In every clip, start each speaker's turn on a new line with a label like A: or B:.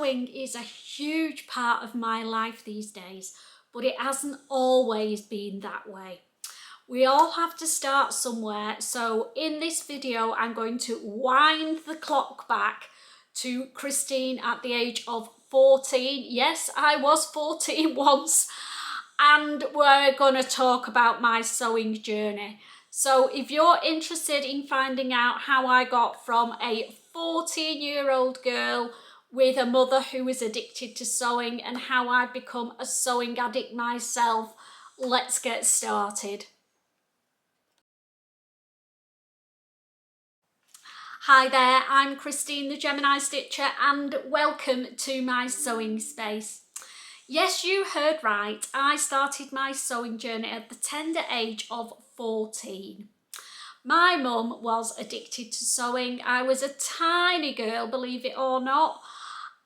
A: sewing is a huge part of my life these days, but it hasn't always been that way. We all have to start somewhere, so in this video I'm going to wind the clock back to Christine at the age of 14. Yes, I was 14 once, and we're going to talk about my sewing journey. So if you're interested in finding out how I got from a 14-year-old girl with a mother who was addicted to sewing and how I've become a sewing addict myself, let's get started. Hi there, I'm Christine the Gemini Stitcher and welcome to my sewing space. Yes, you heard right, I started my sewing journey at the tender age of 14. My mum was addicted to sewing. I was a tiny girl, believe it or not,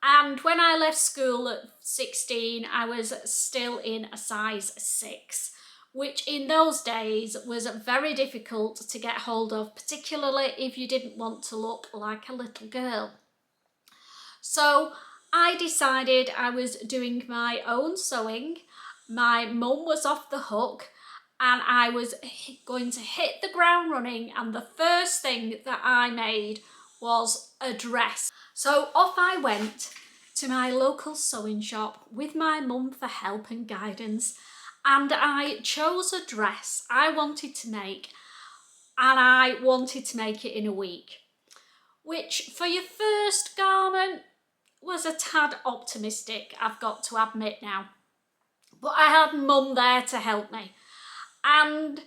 A: and when I left school at 16 I was still in a size 6, which in those days was very difficult to get hold of, particularly if you didn't want to look like a little girl. So I decided I was doing my own sewing. My mum was off the hook and I was going to hit the ground running, and the first thing that I made was a dress. So off I went to my local sewing shop with my mum for help and guidance, and I chose a dress I wanted to make, and I wanted to make it in a week, which for your first garment was a tad optimistic, I've got to admit now. But I had mum there to help me, and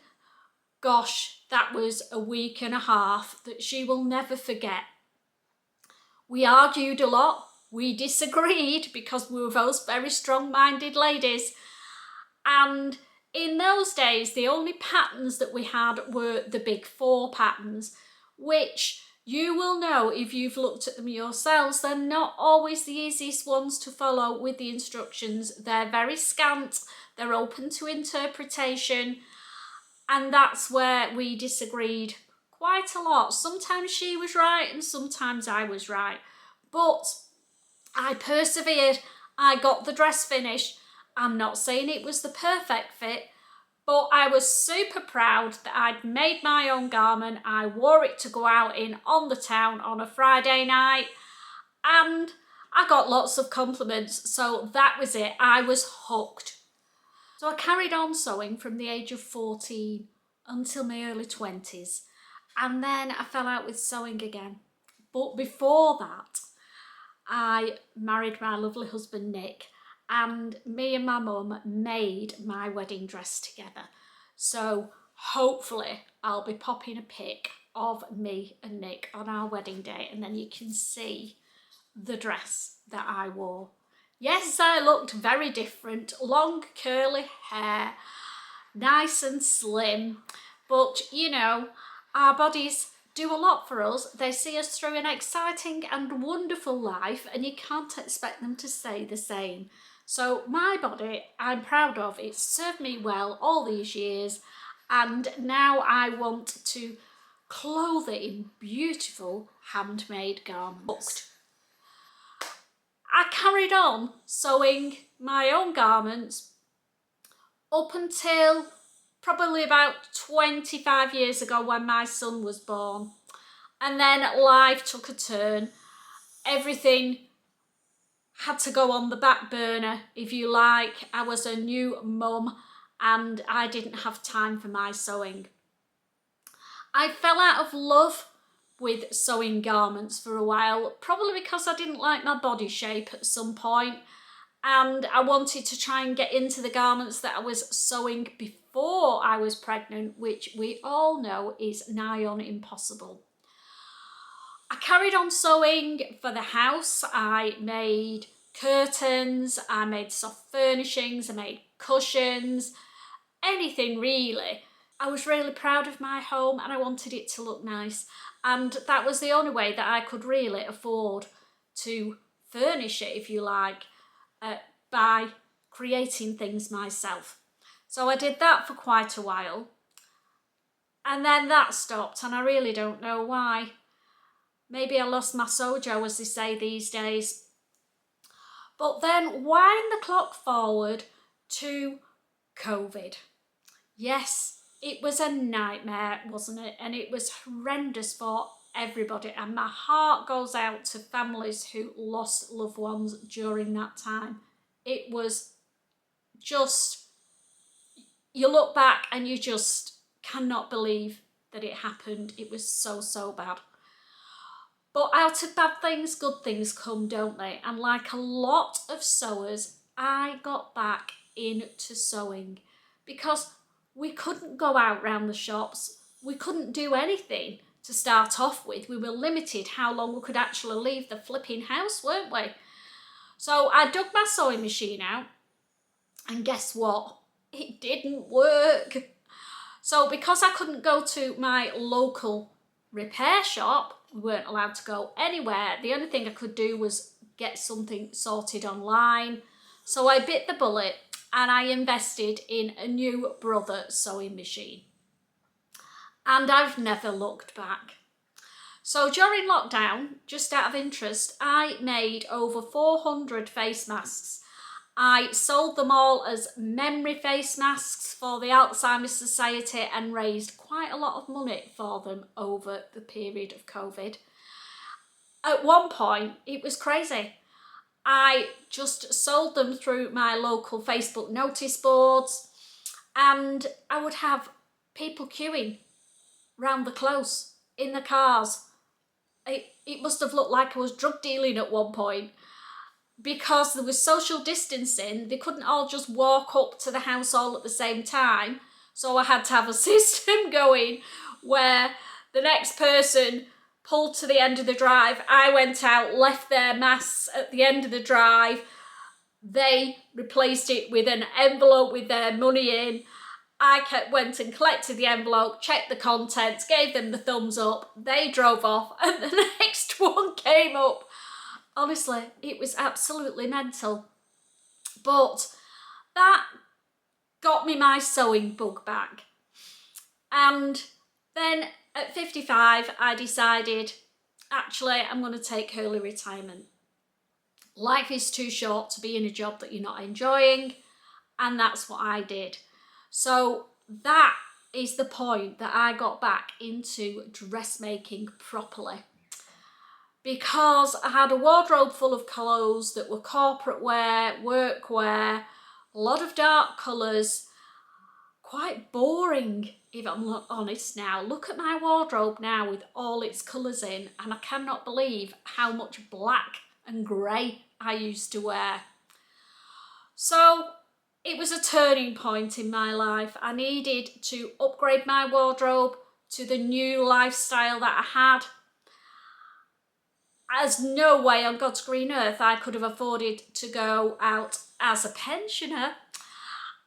A: gosh, that was a week and a half that she will never forget. We argued a lot, we disagreed because we were both very strong-minded ladies, and in those days the only patterns that we had were the big 4 patterns, which you will know if you've looked at them yourselves, they're not always the easiest ones to follow with the instructions. They're very scant, they're open to interpretation, and that's where we disagreed quite a lot. Sometimes she was right and sometimes I was right, but I persevered. I got the dress finished. I'm not saying it was the perfect fit, but I was super proud that I'd made my own garment. I wore it to go out in on the town on a Friday night, and I got lots of compliments, so that was it. I was hooked. So I carried on sewing from the age of 14 until my early 20s, and then I fell out with sewing again. But before that, I married my lovely husband Nick, and me and my mum made my wedding dress together. So hopefully I'll be popping a pic of me and Nick on our wedding day, and then you can see the dress that I wore. Yes, I looked very different, long curly hair, nice and slim, but you know, our bodies do a lot for us. They see us through an exciting and wonderful life, and you can't expect them to stay the same. So my body, I'm proud of. It's served me well all these years, and now I want to clothe it in beautiful handmade garments. I carried on sewing my own garments up until probably about 25 years ago when my son was born. And then life took a turn. Everything had to go on the back burner, if you like. I was a new mum and I didn't have time for my sewing. I fell out of love with sewing garments for a while, probably because I didn't like my body shape at some point, and I wanted to try and get into the garments that I was sewing before I was pregnant, which we all know is nigh on impossible. I carried on sewing for the house. I made curtains, I made soft furnishings, I made cushions, anything really. I was really proud of my home and I wanted it to look nice, and that was the only way that I could really afford to furnish it, if you like, by creating things myself. So I did that for quite a while, and then that stopped, and I really don't know why. Maybe I lost my sojo, as they say these days. But then wind the clock forward to COVID. Yes, it was a nightmare, wasn't it? And it was horrendous for everybody. And my heart goes out to families who lost loved ones during that time. It was just, you look back and you just cannot believe that it happened. It was so, so bad. But out of bad things, good things come, don't they? And like a lot of sewers, I got back into sewing because we couldn't go out round the shops. We couldn't do anything to start off with. We were limited how long we could actually leave the flipping house, weren't we? So I dug my sewing machine out, and guess what? It didn't work. So because I couldn't go to my local repair shop, we weren't allowed to go anywhere. The only thing I could do was get something sorted online. So I bit the bullet and I invested in a new Brother sewing machine. And I've never looked back. So during lockdown, just out of interest, I made over 400 face masks. I sold them all as memory face masks for the Alzheimer's Society and raised quite a lot of money for them over the period of COVID. At one point, it was crazy. I just sold them through my local Facebook notice boards, and I would have people queuing round the close in the cars. It must have looked like I was drug dealing at one point. Because there was social distancing, they couldn't all just walk up to the house all at the same time. So I had to have a system going where the next person pulled to the end of the drive. I went out, left their masks at the end of the drive. They replaced it with an envelope with their money in. Went and collected the envelope, checked the contents, gave them the thumbs up. They drove off and the next one came up. Honestly, it was absolutely mental. But that got me my sewing bug back. And then at 55, I decided, actually, I'm going to take early retirement. Life is too short to be in a job that you're not enjoying. And that's what I did. So that is the point that I got back into dressmaking properly. Because I had a wardrobe full of clothes that were corporate wear, work wear, a lot of dark colours, quite boring if I'm honest now. Look at my wardrobe now with all its colours in, and I cannot believe how much black and grey I used to wear. So it was a turning point in my life. I needed to upgrade my wardrobe to the new lifestyle that I had. As no way on God's green earth I could have afforded to go out as a pensioner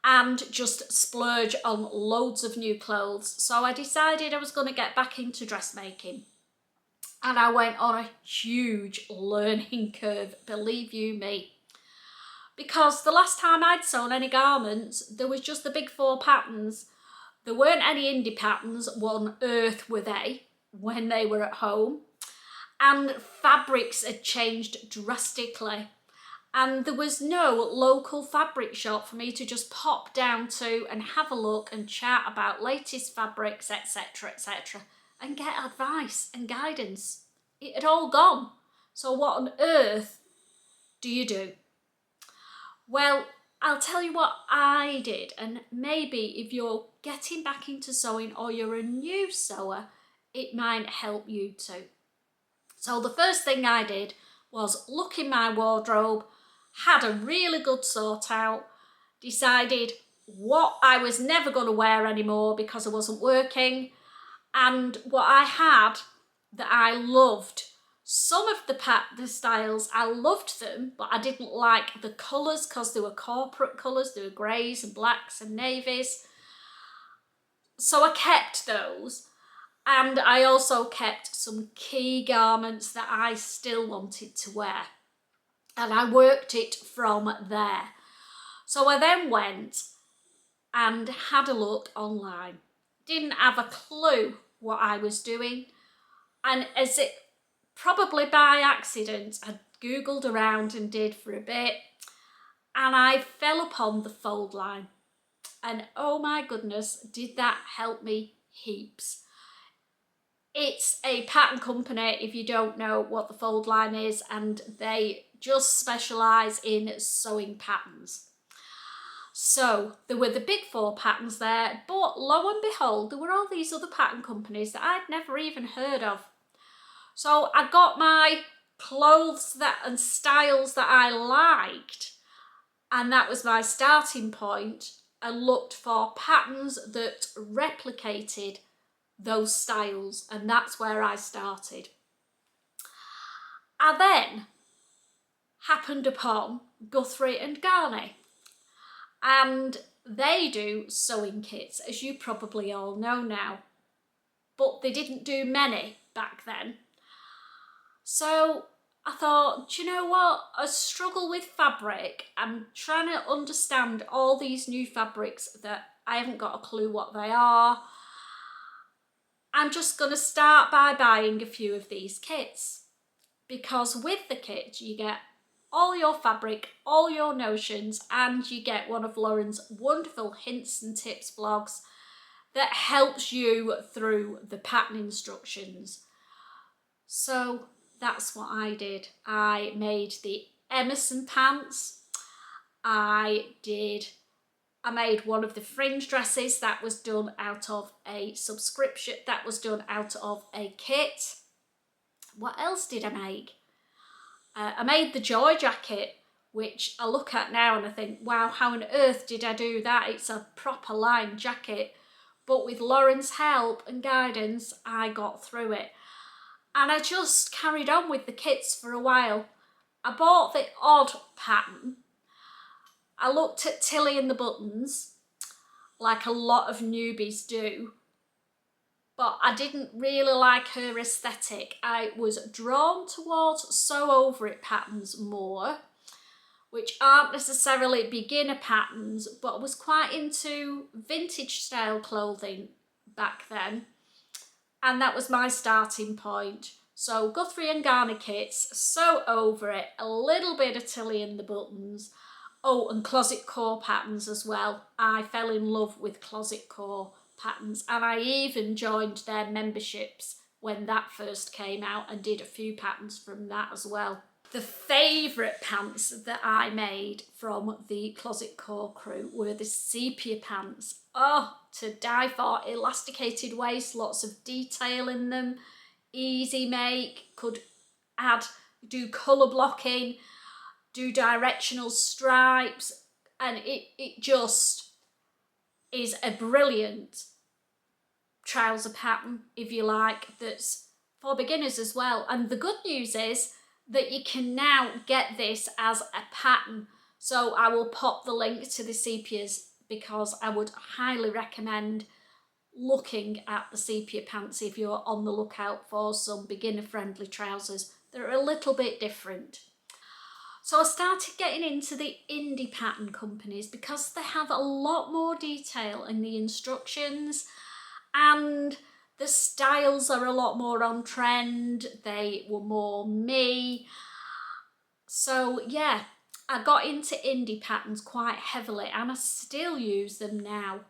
A: and just splurge on loads of new clothes. So I decided I was going to get back into dressmaking. And I went on a huge learning curve, believe you me. Because the last time I'd sewn any garments, there was just the big 4 patterns. There weren't any indie patterns. What on earth were they when they were at home? And fabrics had changed drastically. And there was no local fabric shop for me to just pop down to and have a look and chat about latest fabrics, etc., etc., and get advice and guidance. It had all gone. So what on earth do you do? Well, I'll tell you what I did, and maybe if you're getting back into sewing or you're a new sewer, it might help you too. So the first thing I did was look in my wardrobe, had a really good sort out, decided what I was never going to wear anymore because I wasn't working, and what I had that I loved. Some of the styles, I loved them, but I didn't like the colours because they were corporate colours. They were greys and blacks and navies. So I kept those. And I also kept some key garments that I still wanted to wear. And I worked it from there. So I then went and had a look online. Didn't have a clue what I was doing. And as it probably by accident, I Googled around and did for a bit, and I fell upon the fold line. And oh my goodness, did that help me heaps. It's a pattern company, if you don't know what the fold line is, and they just specialise in sewing patterns. So there were the big 4 patterns there, but lo and behold, there were all these other pattern companies that I'd never even heard of. So I got my clothes and styles that I liked, and that was my starting point, and looked for patterns that replicated those styles, and that's where I started. I then happened upon Guthrie and Garney, and they do sewing kits, as you probably all know now, but they didn't do many back then. So I thought, do you know what? I struggle with fabric. I'm trying to understand all these new fabrics that I haven't got a clue what they are. I'm just going to start by buying a few of these kits, because with the kit you get all your fabric, all your notions, and you get one of Lauren's wonderful hints and tips blogs that helps you through the pattern instructions. So that's what I did. I made the Emerson pants. I made one of the fringe dresses that was done out of a subscription, that was done out of a kit. What else did I make? I made the Joy jacket, which I look at now and I think, wow, how on earth did I do that? It's a proper lined jacket. But with Lauren's help and guidance, I got through it. And I just carried on with the kits for a while. I bought the odd pattern. I looked at Tilly and the buttons, like a lot of newbies do, but I didn't really like her aesthetic. I was drawn towards sew over it patterns more, which aren't necessarily beginner patterns, but I was quite into vintage style clothing back then, and that was my starting point. So Guthrie and Garner kits, sew over it, a little bit of Tilly and the buttons. Oh, and Closet Core patterns as well. I fell in love with Closet Core patterns, and I even joined their memberships when that first came out and did a few patterns from that as well. The favourite pants that I made from the Closet Core crew were the sepia pants. Oh, to die for. Elasticated waist, lots of detail in them, easy make, could do colour blocking, do directional stripes, and it just is a brilliant trouser pattern, if you like, that's for beginners as well. And the good news is that you can now get this as a pattern. So I will pop the link to the sepias, because I would highly recommend looking at the sepia pants if you're on the lookout for some beginner friendly trousers. They're a little bit different. So I started getting into the indie pattern companies because they have a lot more detail in the instructions, and the styles are a lot more on trend. They were more me. So yeah, I got into indie patterns quite heavily, and I still use them now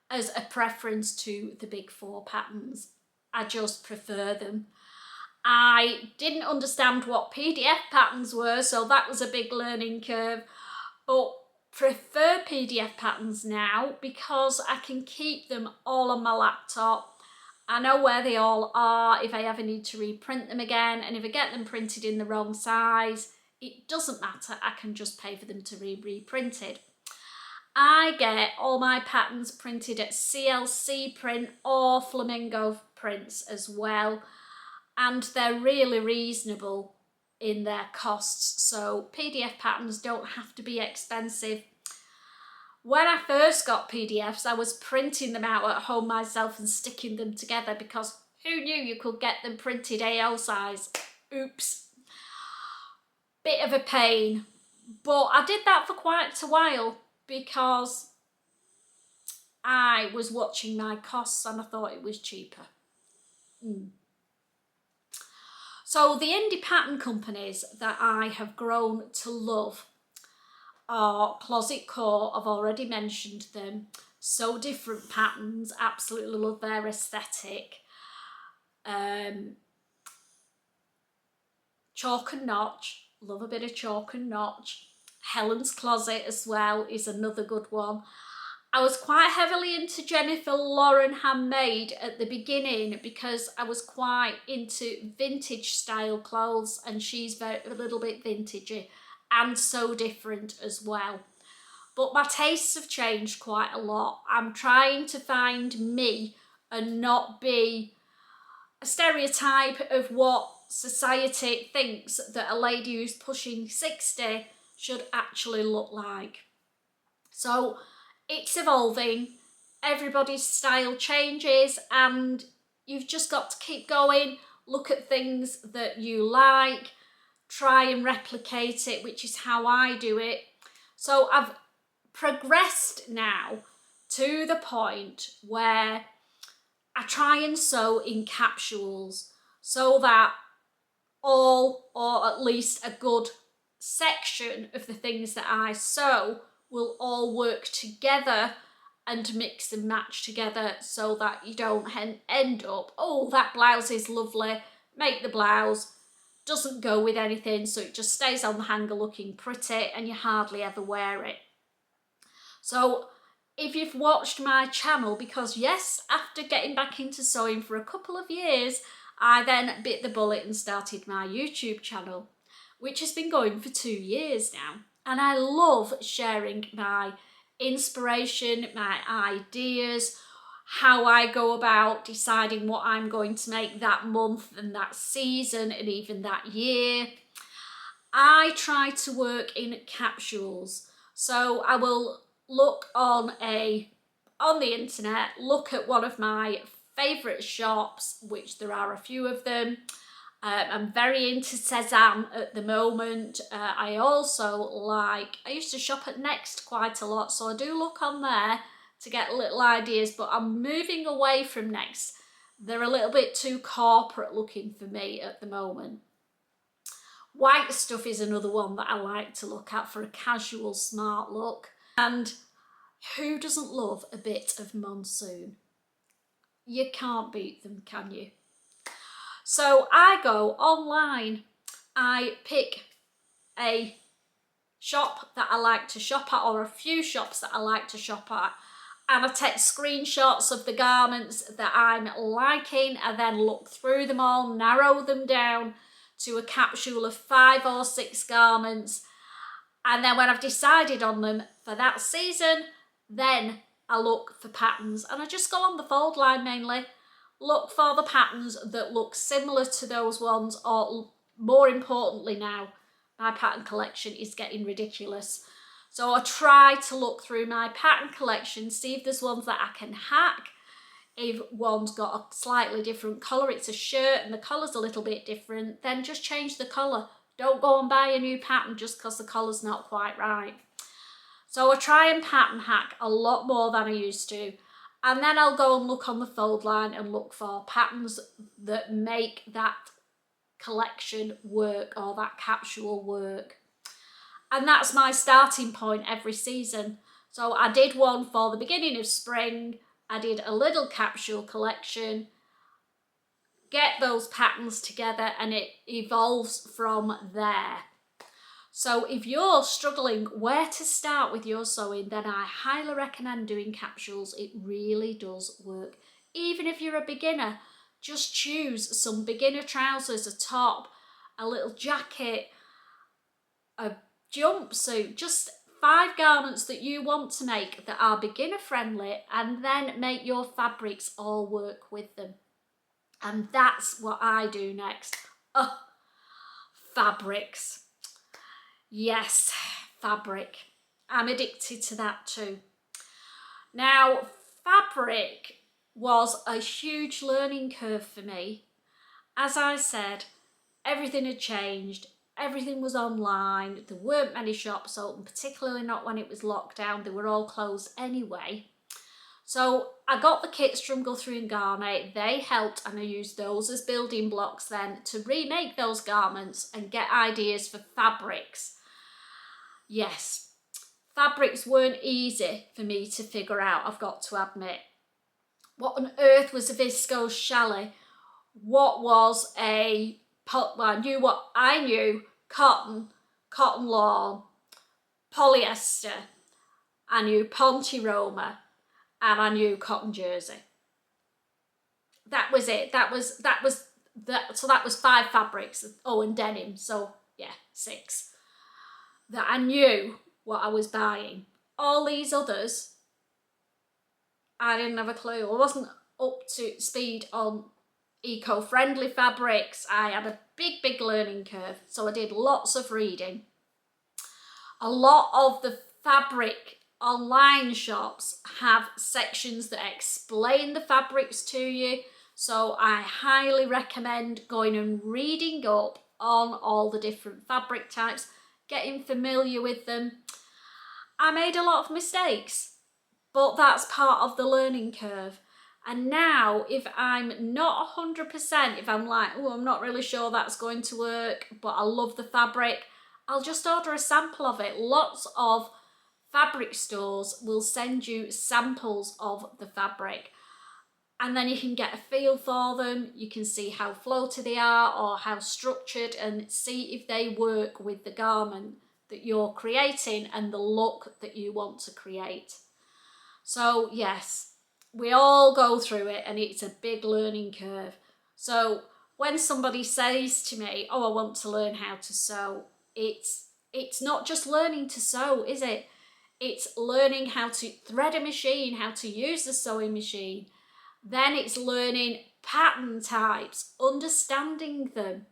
A: as a preference to the big 4 patterns. I just prefer them. I didn't understand what PDF patterns were, so that was a big learning curve, but prefer PDF patterns now because I can keep them all on my laptop. I know where they all are if I ever need to reprint them again, and if I get them printed in the wrong size, it doesn't matter, I can just pay for them to be reprinted. I get all my patterns printed at CLC print or Flamingo prints as well, and they're really reasonable in their costs, so PDF patterns don't have to be expensive. When I first got PDFs, I was printing them out at home myself and sticking them together, because who knew you could get them printed AO size? Oops. Bit of a pain, but I did that for quite a while because I was watching my costs and I thought it was cheaper. So the indie pattern companies that I have grown to love are Closet Core. I've already mentioned them. So Different Patterns, absolutely love their aesthetic. Chalk and Notch, love a bit of Chalk and Notch. Helen's Closet as well is another good one. I was quite heavily into Jennifer Lauren Handmade at the beginning because I was quite into vintage style clothes, and she's a little bit vintagey and So Different as well. But my tastes have changed quite a lot. I'm trying to find me and not be a stereotype of what society thinks that a lady who's pushing 60 should actually look like. So it's evolving, everybody's style changes, and you've just got to keep going, look at things that you like, try and replicate it, which is how I do it. So I've progressed now to the point where I try and sew in capsules so that all, or at least a good section of the things that I sew will all work together and mix and match together, so that you don't end up, oh, that blouse is lovely, make the blouse, doesn't go with anything, so it just stays on the hanger looking pretty and you hardly ever wear it. So if you've watched my channel, because yes, after getting back into sewing for a couple of years, I then bit the bullet and started my YouTube channel, which has been going for 2 years now. And I love sharing my inspiration, my ideas, how I go about deciding what I'm going to make that month and that season and even that year. I try to work in capsules. So I will look on the internet, look at one of my favourite shops, which there are a few of them. I'm very into Sezam at the moment. I used to shop at Next quite a lot, so I do look on there to get little ideas, but I'm moving away from Next. They're a little bit too corporate looking for me at the moment. White Stuff is another one that I like to look at for a casual, smart look. And who doesn't love a bit of Monsoon? You can't beat them, can you? So I go online, I pick a shop that I like to shop at, or a few shops that I like to shop at, and I take screenshots of the garments that I'm liking. I then look through them all, narrow them down to a capsule of 5 or 6 garments, and then when I've decided on them for that season, then I look for patterns, and I just go on the fold line mainly, look for the patterns that look similar to those ones, or more importantly now, my pattern collection is getting ridiculous. So I try to look through my pattern collection, see if there's ones that I can hack. If one's got a slightly different colour, it's a shirt and the colour's a little bit different, then just change the colour. Don't go and buy a new pattern just because the colour's not quite right. So I try and pattern hack a lot more than I used to. And then I'll go and look on the fold line and look for patterns that make that collection work, or that capsule work. And that's my starting point every season. So I did one for the beginning of spring. I did a little capsule collection, get those patterns together, and it evolves from there. So if you're struggling where to start with your sewing, then I highly recommend doing capsules. It really does work. Even if you're a beginner, just choose some beginner trousers, a top, a little jacket, a jumpsuit, just 5 garments that you want to make that are beginner friendly, and then make your fabrics all work with them. And that's what I do next. Oh, fabrics. Yes, fabric. I'm addicted to that too. Now, fabric was a huge learning curve for me. As I said, everything had changed. Everything was online. There weren't many shops open, particularly not when it was locked down. They were all closed anyway. So I got the kits from Guthrie and Garnett. They helped, and I used those as building blocks then to remake those garments and get ideas for fabrics. Yes, fabrics weren't easy for me to figure out, I've got to admit. What on earth was a viscose chalet? What was a well, I knew cotton lawn, polyester, I knew Ponte Roma, and I knew cotton jersey. That was it. So that was 5 fabrics. Oh, and denim. So yeah, 6. That I knew what I was buying. All these others, I didn't have a clue. I wasn't up to speed on eco-friendly fabrics. I had a big learning curve. So I did lots of reading. A lot of the fabric online shops have sections that explain the fabrics to you. So I highly recommend going and reading up on all the different fabric types, getting familiar with them. I made a lot of mistakes, but that's part of the learning curve. And now if I'm not 100%, if I'm like, oh, I'm not really sure that's going to work, but I love the fabric, I'll just order a sample of it. Lots of fabric stores will send you samples of the fabric, and then you can get a feel for them. You can see how floaty they are or how structured, and see if they work with the garment that you're creating and the look that you want to create. So yes, we all go through it, and it's a big learning curve. So when somebody says to me, oh, I want to learn how to sew, it's not just learning to sew, is it? It's learning how to thread a machine, how to use the sewing machine. Then it's learning pattern types, understanding them,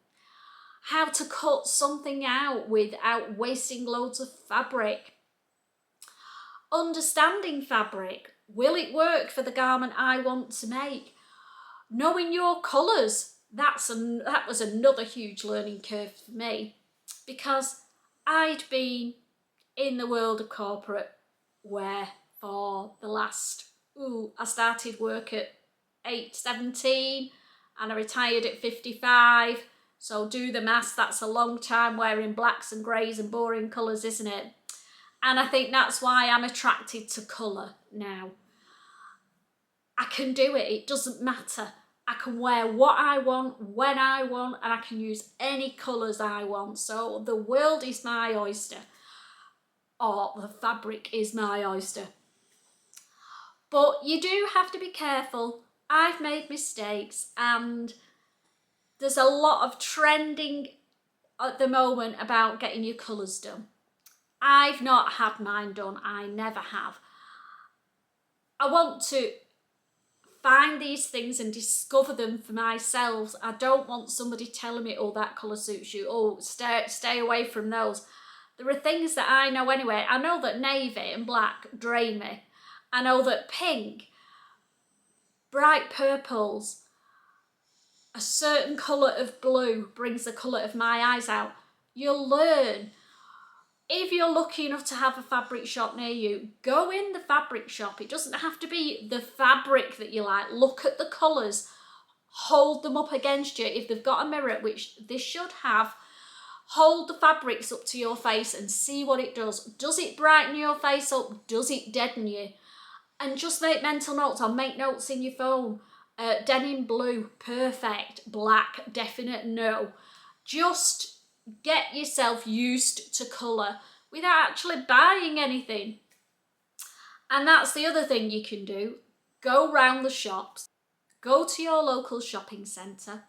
A: how to cut something out without wasting loads of fabric. Understanding fabric. Will it work for the garment I want to make? Knowing your colours. That was another huge learning curve for me, because I'd been in the world of corporate wear for the last, I started work at 17 and I retired at 55. So do the maths, that's a long time wearing blacks and greys and boring colours, isn't it? And I think that's why I'm attracted to colour now. I can do it, it doesn't matter. I can wear what I want, when I want, and I can use any colours I want. So the world is my oyster, or the fabric is my oyster. But you do have to be careful. I've made mistakes, and there's a lot of trending at the moment about getting your colours done. I've not had mine done, I never have. I want to find these things and discover them for myself. I don't want somebody telling me, oh, that colour suits you, oh, stay away from those. There are things that I know anyway. I know that navy and black drain me. I know that pink, bright purples, a certain colour of blue brings the colour of my eyes out. You'll learn. If you're lucky enough to have a fabric shop near you, go in the fabric shop. It doesn't have to be the fabric that you like. Look at the colours, hold them up against you. If they've got a mirror, which they should have, hold the fabrics up to your face and see what it does. Does it brighten your face up? Does it deaden you? And just make mental notes, or make notes in your phone. Denim blue, perfect. Black, definite no. Just get yourself used to colour without actually buying anything. And that's the other thing you can do. Go round the shops. Go to your local shopping centre.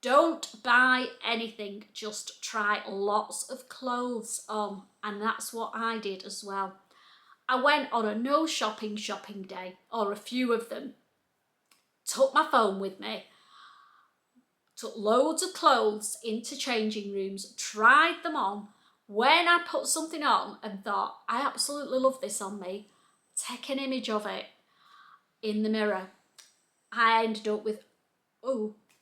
A: Don't buy anything, just try lots of clothes on. And that's what I did as well. I went on a no shopping day, or a few of them. Took my phone with me. Took loads of clothes into changing rooms, tried them on. When I put something on and thought, I absolutely love this on me, take an image of it in the mirror. I ended up with,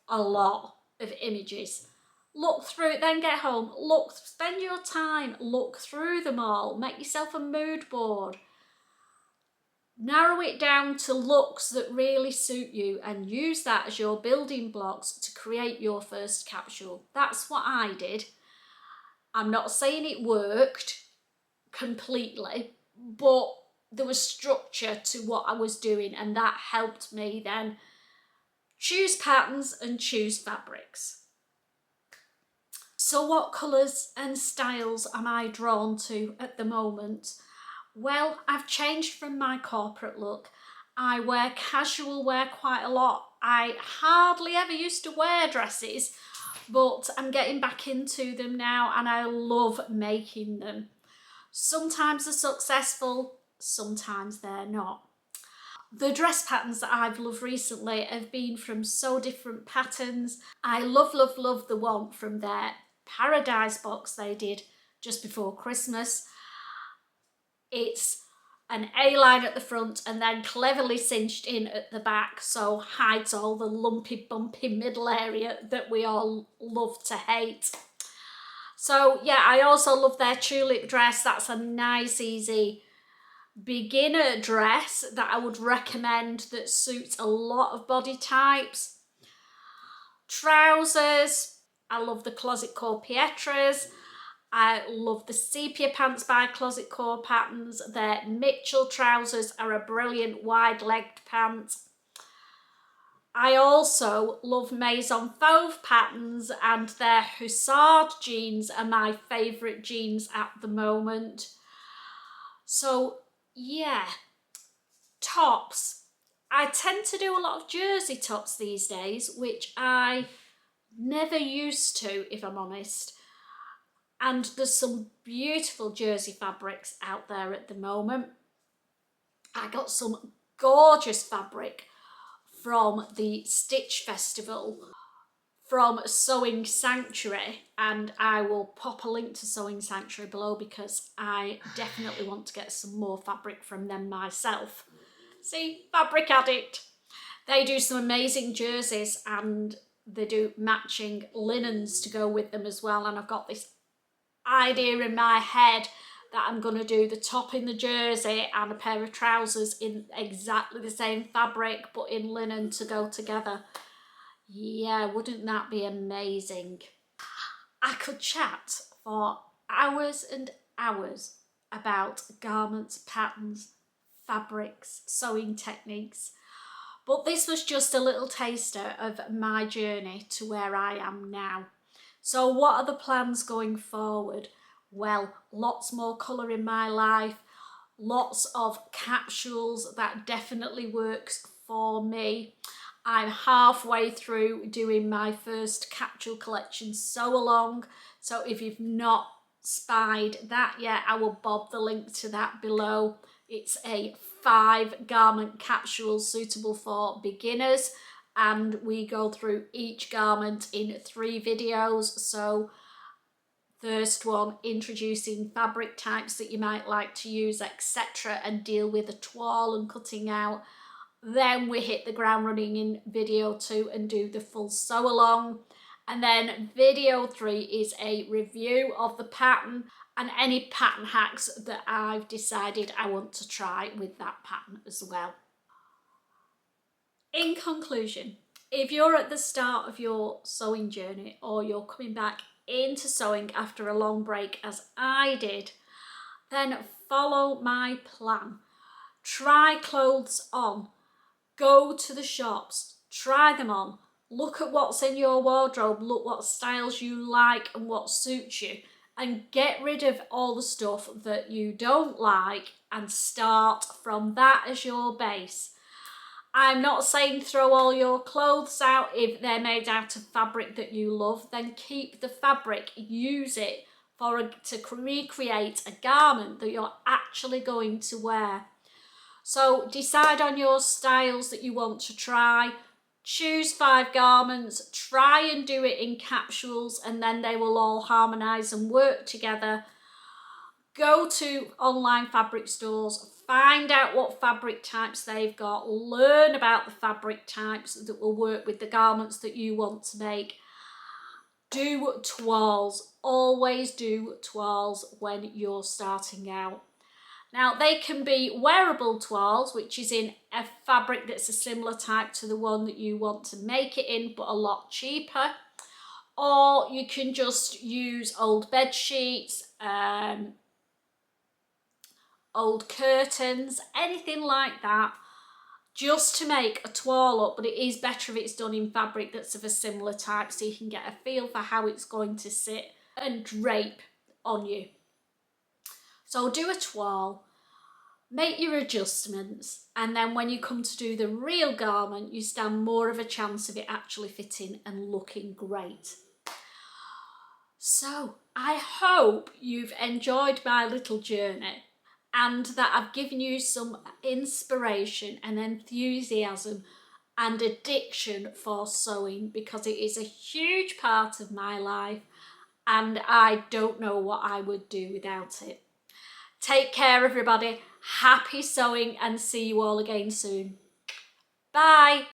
A: a lot of images. Look through it, then get home, spend your time, look through them all, make yourself a mood board. Narrow it down to looks that really suit you and use that as your building blocks to create your first capsule. That's what I did. I'm not saying it worked completely, but there was structure to what I was doing, and that helped me then choose patterns and choose fabrics. So what colours and styles am I drawn to at the moment? Well, I've changed from my corporate look. I wear casual wear quite a lot. I hardly ever used to wear dresses, but I'm getting back into them now and I love making them. Sometimes they're successful, sometimes they're not. The dress patterns that I've loved recently have been from So Different Patterns. I love the one from their Paradise box they did just before Christmas. It's an A-line at the front and then cleverly cinched in at the back, so hides all the lumpy bumpy middle area that we all love to hate. So yeah, I also love their tulip dress. That's a nice easy beginner dress that I would recommend that suits a lot of body types. Trousers, I love the Closet Core Pietras. I love the sepia pants by Closet Core Patterns. Their Mitchell trousers are a brilliant wide-legged pant. I also love Maison Fauve patterns, and their Hussard jeans are my favourite jeans at the moment. So yeah, tops. I tend to do a lot of jersey tops these days, which I never used to, if I'm honest. And there's some beautiful jersey fabrics out there at the moment. I got some gorgeous fabric from the Stitch Festival from Sewing Sanctuary, and I will pop a link to Sewing Sanctuary below because I definitely want to get some more fabric from them myself. See, Fabric Addict. They do some amazing jerseys and they do matching linens to go with them as well, and I've got this idea in my head that I'm going to do the top in the jersey and a pair of trousers in exactly the same fabric but in linen to go together. Yeah, wouldn't that be amazing? I could chat for hours and hours about garments, patterns, fabrics, sewing techniques, but this was just a little taster of my journey to where I am now. So what are the plans going forward? Well, lots more colour in my life, lots of capsules. That definitely works for me. I'm halfway through doing my first capsule collection sew along, so if you've not spied that yet, I will bob the link to that below. It's a 5 garment capsule suitable for beginners, and we go through each garment in 3 videos. So first one, introducing fabric types that you might like to use, etc., and deal with the toile and cutting out. Then we hit the ground running in video 2 and do the full sew along. And then video 3 is a review of the pattern and any pattern hacks that I've decided I want to try with that pattern as well. In conclusion, if you're at the start of your sewing journey or you're coming back into sewing after a long break as I did, then follow my plan. Try clothes on. Go to the shops, try them on, look at what's in your wardrobe, look what styles you like and what suits you, and get rid of all the stuff that you don't like and start from that as your base. I'm not saying throw all your clothes out. If they're made out of fabric that you love, then keep the fabric, use it to recreate a garment that you're actually going to wear. So decide on your styles that you want to try, choose 5 garments, try and do it in capsules, and then they will all harmonise and work together. Go to online fabric stores, find out what fabric types they've got, learn about the fabric types that will work with the garments that you want to make. Do toiles, always do toiles when you're starting out. Now they can be wearable toiles, which is in a fabric that's a similar type to the one that you want to make it in, but a lot cheaper. Or you can just use old bed sheets, old curtains, anything like that, just to make a toile up. But it is better if it's done in fabric that's of a similar type, so you can get a feel for how it's going to sit and drape on you. So do a toile, make your adjustments, and then when you come to do the real garment, you stand more of a chance of it actually fitting and looking great. So I hope you've enjoyed my little journey and that I've given you some inspiration and enthusiasm and addiction for sewing, because it is a huge part of my life and I don't know what I would do without it. Take care, everybody. Happy sewing, and see you all again soon. Bye.